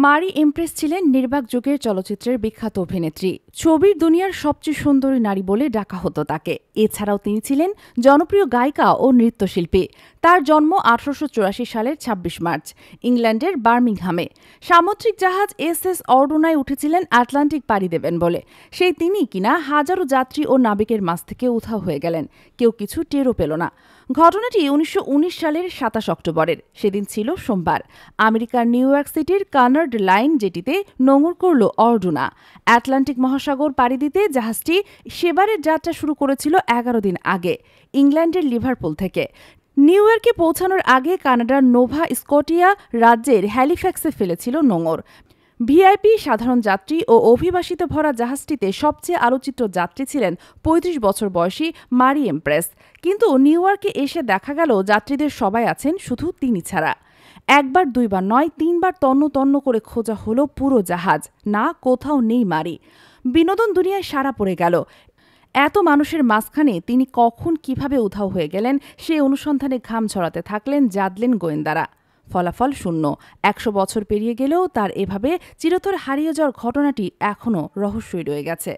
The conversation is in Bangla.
মারি এমপ্রেস ছিলেন নির্বাক যুগের চলচ্চিত্রের বিখ্যাত অভিনেত্রী। ছবির দুনিয়ার সবচেয়ে সুন্দরী নারী বলে ডাকা হতো তাকে। এছাড়াও তিনি ছিলেন জনপ্রিয় গায়িকা ও নৃত্যশিল্পী। তার জন্ম 1884 সালের 26 মার্চ ইংল্যান্ডের বার্মিংহামে। সামুদ্রিক জাহাজ এসএস অর্ডোনায় উঠেছিলেন আটলান্টিক পাড়ি দেবেন বলে। সেই তিনি কিনা হাজারো যাত্রী ও নাবিকের মাঝ থেকে উধাও হয়ে গেলেন। কেউ কিছু টেরও পেল না। ঘটনাটি 1919 সালের 27 অক্টোবরের। সেদিন ছিল সোমবার। আমেরিকার নিউ ইয়র্ক সিটির কানার্ড লাইন জেটিতে নোঙর করল অর্ডোনা। আটলান্টিক মহাসাগর পাড়ি দিতে জাহাজটি সেবারের যাত্রা শুরু করেছিল 11 দিন আগে ইংল্যান্ডের লিভারপুল থেকে। নিউ ইয়র্কে পৌঁছানোর আগে কানাডার নোভা স্কটিয়া রাজ্যের হ্যালিফ্যাক্সে ফেলেছিল নোঙর। ভিআইপি, সাধারণ যাত্রী ও অভিবাসিত ভরা জাহাজটিতে সবচেয়ে আলোচিত যাত্রী ছিলেন 35 বছর বয়সী মারি এমপ্রেস। কিন্তু নিউ ইয়র্কে এসে দেখা গেল যাত্রীদের সবাই আছেন, শুধু তিনি ছাড়া। একবার দুইবার নয়, তিনবার তন্ন তন্ন করে খোঁজা হলো পুরো জাহাজ। না, কোথাও নেই মারি। বিনোদন দুনিয়ায় সাড়া পড়ে গেল। এত মানুষের মাঝখানে তিনি কখন কিভাবে উধাও হয়ে গেলেন সে অনুসন্ধানে ঘাম ঝরাতে থাকলেন, জাদলেন গোয়েন্দারা। ফলাফল শূন্য। 100 বছর পেরিয়ে গেলেও তার এভাবে চিরতর হারিয়ে যাওয়ার ঘটনাটি এখনও রহস্যই রয়ে গেছে।